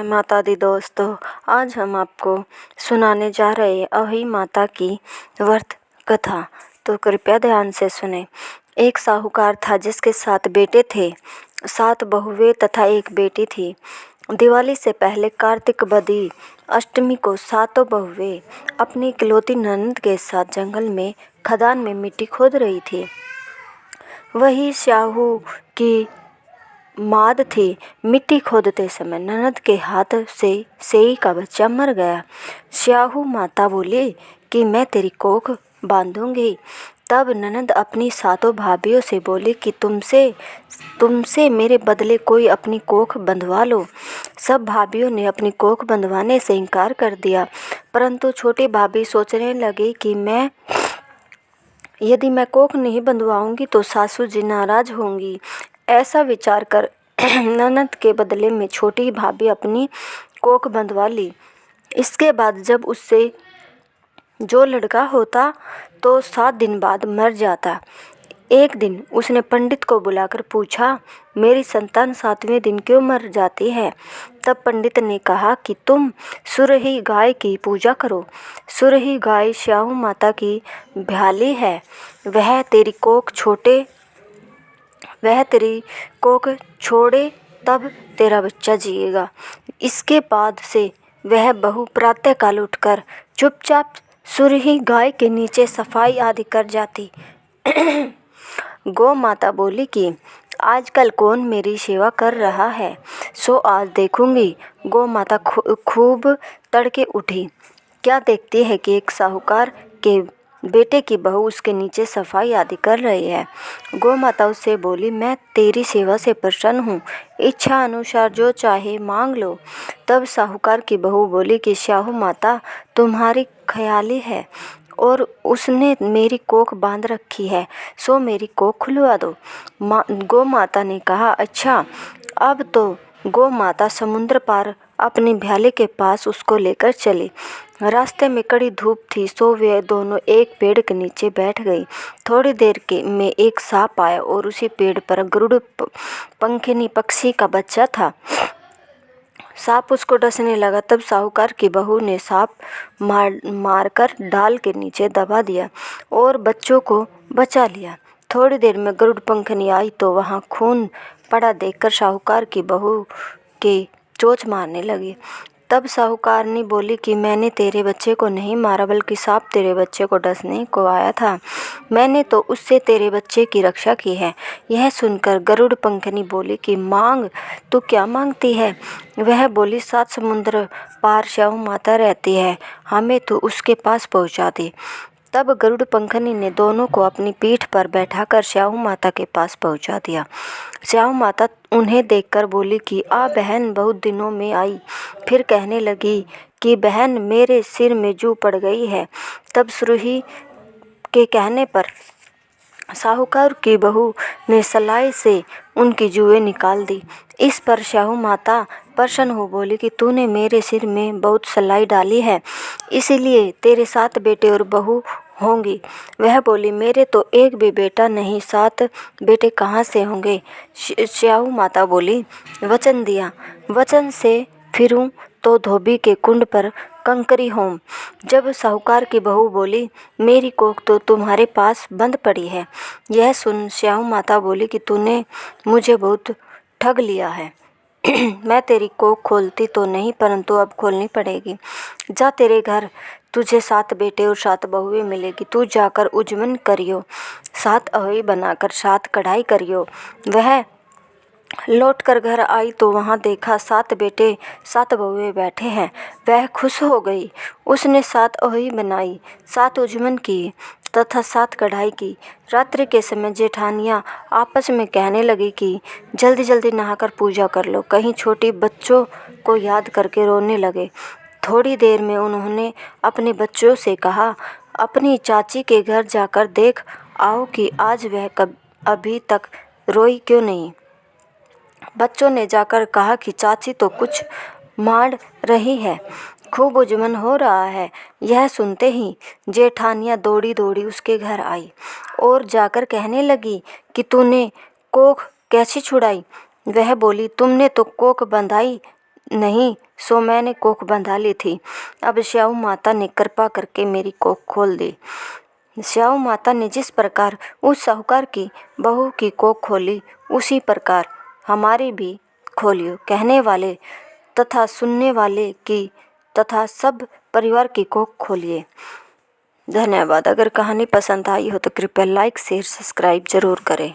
जय माता दी दोस्तों। आज हम आपको सुनाने जा रहे हैं अहोई माता की व्रत कथा, तो कृपया ध्यान से सुने। एक साहूकार था जिसके 7 बेटे थे, 7 बहुएं तथा एक बेटी थी। दिवाली से पहले कार्तिक बदी अष्टमी को सातों बहुएं अपनी इकलौती ननद के साथ जंगल में खदान में मिट्टी खोद रही थी। वही शाहू की माद थी। मिट्टी खोदते समय ननद के हाथ से सेई का बच्चा मर गया। श्याहू माता बोली कि मैं तेरी कोख बांधूंगी। तब ननद अपनी 7 भाभियों से बोली कि तुमसे मेरे बदले कोई अपनी कोख बंधवा लो। सब भाभियों ने अपनी कोख बंधवाने से इनकार कर दिया, परंतु छोटी भाभी सोचने लगी कि यदि मैं कोख नहीं बंधवाऊंगी तो सासू जी नाराज होंगी। ऐसा विचार कर ननद के बदले में छोटी भाभी अपनी कोख बंधवा ली। इसके बाद जब उससे जो लड़का होता तो 7 दिन बाद मर जाता। एक दिन उसने पंडित को बुलाकर पूछा, मेरी संतान 7वें दिन क्यों मर जाती है? तब पंडित ने कहा कि तुम सुरही गाय की पूजा करो। सुरही गाय श्याहू माता की भ्याली है। वह तेरी कोख छोड़े तब तेरा बच्चा जिएगा। इसके बाद से वह बहू प्रातःकाल उठकर चुपचाप सुरही गाय के नीचे सफाई आदि कर जाती। गौ माता बोली कि आजकल कौन मेरी सेवा कर रहा है, सो आज देखूंगी। गौ माता खूब तड़के उठी। क्या देखती है कि एक साहूकार के बेटे की बहू उसके नीचे सफाई आदि कर रही है। गौ माता उससे बोली, मैं तेरी सेवा से प्रसन्न हूँ, इच्छा अनुसार जो चाहे मांग लो। तब साहूकार की बहू बोली कि श्याहू माता तुम्हारी ख्याली है और उसने मेरी कोख बांध रखी है, सो मेरी कोख खुलवा दो। गौ माता ने कहा, अच्छा। अब तो गौ माता समुद्र पार अपनी भ्याली के पास उसको लेकर चली। रास्ते में कड़ी धूप थी, सो वे दोनों एक पेड़ के नीचे बैठ गई। थोड़ी देर में एक सांप आया और उसी पेड़ पर गरुड़ पंखिनी पक्षी का बच्चा था। सांप उसको डसने लगा। तब साहूकार की बहू ने सांप मारकर डाल के नीचे दबा दिया और बच्चों को बचा लिया। थोड़ी देर में गरुड़ पंखनी आई तो वहाँ खून पड़ा देखकर साहूकार की बहू के चोंच मारने लगी। तब साहूकारनी बोली कि मैंने तेरे बच्चे को नहीं मारा, बल्कि सांप तेरे बच्चे को डसने को आया था। मैंने तो उससे तेरे बच्चे की रक्षा की है। यह सुनकर गरुड़ पंखनी बोली कि मांग, तू क्या मांगती है? वह बोली, 7 समुद्र पार श्याहू माता रहती है, हमें तो उसके पास पहुंचा दे। तब गरुड़ पंखनी ने दोनों को अपनी पीठ पर बैठाकर श्याहू माता के पास पहुंचा दिया। श्याहू माता उन्हें देखकर बोली कि आ बहन, बहुत दिनों में आई। फिर कहने लगी कि बहन, मेरे सिर में जू पड़ गई है। तब सुरही के कहने पर साहूकार की बहू ने सलाई से उनकी जुएं निकाल दी। इस पर श्याहू माता प्रसन्न हो बोली कि तूने मेरे सिर में बहुत सलाई डाली है, इसीलिए तेरे 7 बेटे और बहू होंगी। वह बोली, मेरे तो एक भी बेटा नहीं, 7 बेटे कहाँ से होंगे? श्याहू माता बोली, वचन दिया, वचन से फिरूं तो धोबी के कुंड पर कंकरी होम। जब साहूकार की बहू बोली, मेरी कोख तो तुम्हारे पास बंद पड़ी है। यह सुन श्याहू माता बोली कि तूने मुझे बहुत ठग लिया है। मैं तेरी कोख खोलती तो नहीं, परंतु अब खोलनी पड़ेगी। जा, तेरे घर तुझे 7 बेटे और 7 बहुएं मिलेगी। तू जाकर उजमन करियो, 7 अहोई बनाकर 7 कढ़ाई करियो। वह लौट कर घर आई तो वहाँ देखा 7 बेटे 7 बहुएं बैठे हैं। वह खुश हो गई। उसने 7 अहोई बनाई, 7 उजमन की तथा 7 कढ़ाई की। रात्रि के समय जेठानियाँ आपस में कहने लगी कि जल्दी जल्दी नहाकर पूजा कर लो, कहीं छोटी बच्चों को याद करके रोने लगे। थोड़ी देर में उन्होंने अपने बच्चों से कहा, अपनी चाची के घर जाकर देख आओ कि आज वह अभी तक रोई क्यों नहीं। बच्चों ने जाकर कहा कि चाची तो कुछ मार रही है, खूब उजमन हो रहा है। यह सुनते ही जेठानियाँ दौड़ी दौड़ी उसके घर आई और जाकर कहने लगी कि तूने कोख कैसी छुड़ाई? वह बोली, तुमने तो कोख बंधाई नहीं, सो मैंने कोख बंधा ली थी। अब स्याऊ माता ने कृपा करके मेरी कोख खोल दी। स्याऊ माता ने जिस प्रकार उस साहूकार की बहू की कोख खोली, उसी प्रकार हमारी भी खोलियो। कहने वाले तथा सुनने वाले की तथा सब परिवार की कोख खोलिए। धन्यवाद। अगर कहानी पसंद आई हो तो कृपया लाइक शेयर सब्सक्राइब जरूर करें।